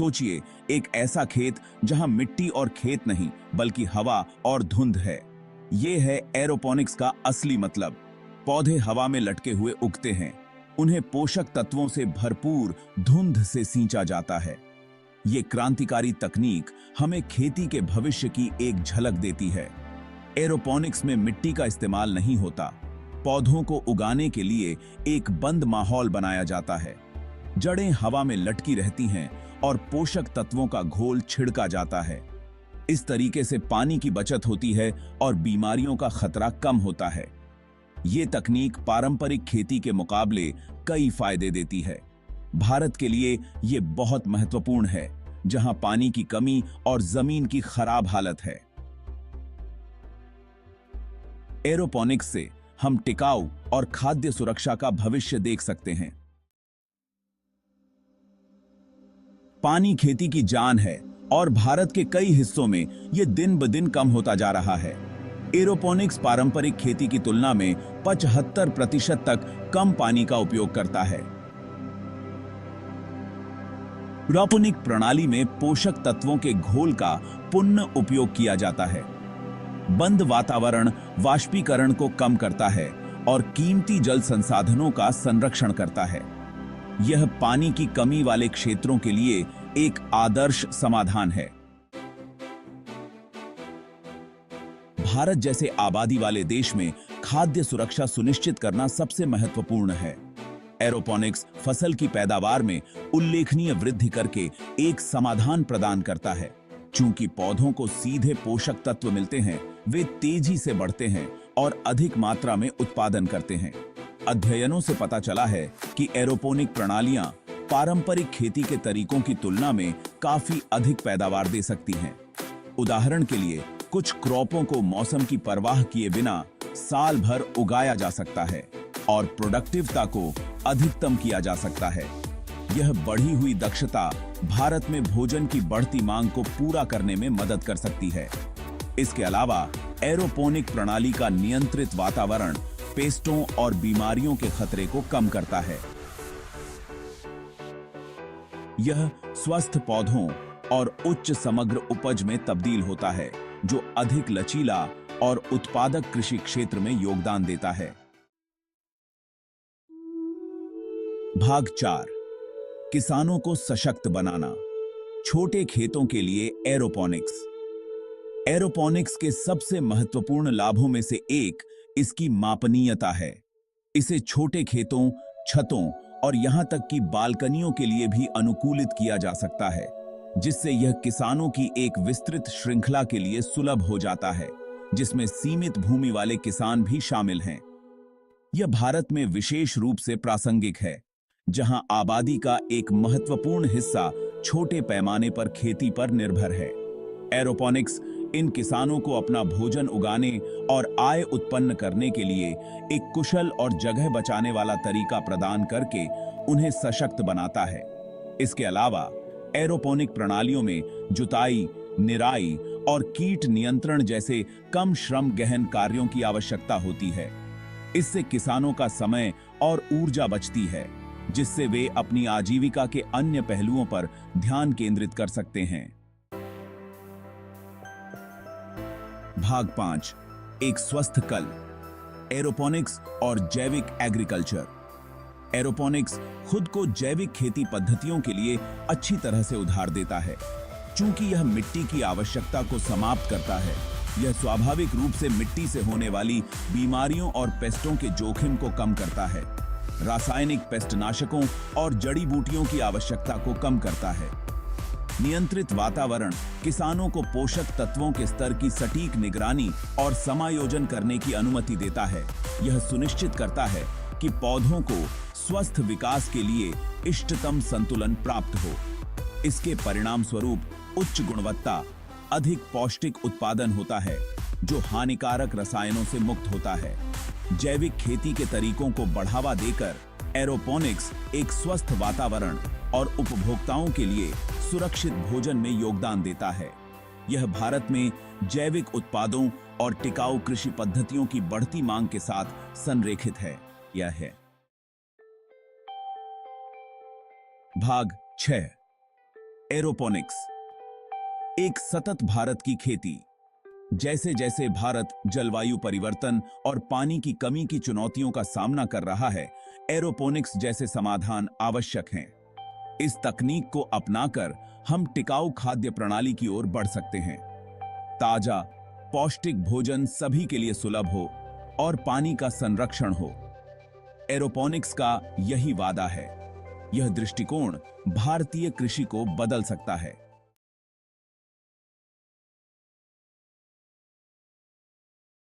सोचिए, एक ऐसा खेत जहां मिट्टी और खेत नहीं बल्कि हवा और धुंध है। ये है एरोपोनिक्स का असली मतलब। पौधे हवा में लटके हुए उगते हैं, उन्हें पोषक तत्वों से भरपूर धुंध से सींचा जाता है। ये क्रांतिकारी तकनीक हमें खेती के भविष्य की एक झलक देती है। एरोपोनिक्स में मिट्टी का इस्तेमाल नहीं होता। पौधों को उगाने के लिए एक बंद माहौल बनाया जाता है। जड़ें हवा में लटकी रहती हैं और पोषक तत्वों का घोल छिड़का जाता है। इस तरीके से पानी की बचत होती है और बीमारियों का खतरा कम होता है। ये तकनीक पारंपरिक खेती के मुकाबले कई फायदे देती है। भारत के लिए ये बहुत महत्वपूर्ण है, जहां पानी की कमी और जमीन की खराब हालत है। एरोपोनिक्स से हम टिकाऊ और खाद्य सुरक्षा का भविष्य देख सकते हैं। पानी खेती की जान है और भारत के कई हिस्सों में यह दिन ब दिन कम होता जा रहा है। एरोपोनिक्स पारंपरिक खेती की तुलना में 75% तक कम पानी का उपयोग करता है। एरोपोनिक प्रणाली में पोषक तत्वों के घोल का पुनः उपयोग किया जाता है। बंद वातावरण वाष्पीकरण को कम करता है और कीमती जल संसाधनों का संरक्षण करता है। यह पानी की कमी वाले क्षेत्रों के लिए एक आदर्श समाधान है। भारत जैसे आबादी वाले देश में खाद्य सुरक्षा सुनिश्चित करना सबसे महत्वपूर्ण है। एरोपोनिक्स फसल की पैदावार में उल्लेखनीय वृद्धि करके एक समाधान प्रदान करता है। चूंकि पौधों को सीधे पोषक तत्व मिलते हैं, वे तेजी से बढ़ते हैं और अधिक मात्रा में उत्पादन करते हैं। अध्ययनों से पता चला है कि एरोपोनिक प्रणालियां पारंपरिक खेती के तरीकों की तुलना में काफी अधिक पैदावार दे सकती हैं। उदाहरण के लिए, कुछ क्रॉपों को मौसम की परवाह किए बिना साल भर उगाया जा सकता है और प्रोडक्टिविटी को अधिकतम किया जा सकता है। यह बढ़ी हुई दक्षता भारत में भोजन की बढ़ती मांग को पूरा करने में मदद कर सकती है। इसके अलावा एरोपोनिक प्रणाली का नियंत्रित वातावरण पेस्टों और बीमारियों के खतरे को कम करता है। यह स्वस्थ पौधों और उच्च समग्र उपज में तब्दील होता है, जो अधिक लचीला और उत्पादक कृषि क्षेत्र में योगदान देता है। भाग 4, किसानों को सशक्त बनाना। छोटे खेतों के लिए एरोपोनिक्स। एरोपोनिक्स के सबसे महत्वपूर्ण लाभों में से एक इसकी मापनीयता है। इसे छोटे खेतों, छतों और यहां तक कि बालकनियों के लिए भी अनुकूलित किया जा सकता है, जिससे यह किसानों की एक विस्तृत श्रृंखला के लिए सुलभ हो जाता है, जिसमें सीमित भूमि वाले किसान भी शामिल हैं। यह भारत में विशेष रूप से प्रासंगिक है, जहां आबादी का एक महत्वपूर्ण हिस्सा छोटे पैमाने पर खेती पर निर्भर है। एरोपोनिक्स इन किसानों को अपना भोजन उगाने और आय उत्पन्न करने के लिए एक कुशल और जगह बचाने वाला तरीका प्रदान करके उन्हें सशक्त बनाता है। इसके अलावा एरोपोनिक प्रणालियों में जुताई, निराई और कीट नियंत्रण जैसे कम श्रम गहन कार्यों की आवश्यकता होती है। इससे किसानों का समय और ऊर्जा बचती है, जिससे वे अपनी आजीविका के अन्य पहलुओं पर ध्यान केंद्रित कर सकते हैं। भाग 5, एक स्वस्थ कल। एरोपोनिक्स और जैविक एग्रीकल्चर। एरोपोनिक्स खुद को जैविक खेती पद्धतियों के लिए अच्छी तरह से उधार देता है। चूंकि यह मिट्टी की आवश्यकता को समाप्त करता है, यह स्वाभाविक रूप से मिट्टी से होने वाली बीमारियों और पेस्टों के जोखिम को कम करता है। रासायनिक पेस्टनाशकों और जड़ी बूटियों की आवश्यकता को कम करता है। नियंत्रित वातावरण किसानों को पोषक तत्वों के स्तर की सटीक निगरानी और समायोजन करने की अनुमति देता है। यह सुनिश्चित करता है कि पौधों को स्वस्थ विकास के लिए इष्टतम संतुलन प्राप्त हो। इसके परिणाम स्वरूप उच्च गुणवत्ता, अधिक पौष्टिक उत्पादन होता है, जो हानिकारक रसायनों से मुक्त होता है। जैविक खेती के तरीकों को बढ़ावा देकर एरोपोनिक्स एक स्वस्थ वातावरण और उपभोक्ताओं के लिए सुरक्षित भोजन में योगदान देता है। यह भारत में जैविक उत्पादों और टिकाऊ कृषि पद्धतियों की बढ़ती मांग के साथ संरेखित है। यह है भाग 6, एरोपोनिक्स एक सतत भारत की खेती। जैसे जैसे भारत जलवायु परिवर्तन और पानी की कमी की चुनौतियों का सामना कर रहा है, एरोपोनिक्स जैसे समाधान आवश्यक हैं। इस तकनीक को अपनाकर हम टिकाऊ खाद्य प्रणाली की ओर बढ़ सकते हैं। ताजा, पौष्टिक भोजन सभी के लिए सुलभ हो और पानी का संरक्षण हो। एरोपोनिक्स का यही वादा है। यह दृष्टिकोण भारतीय कृषि को बदल सकता है।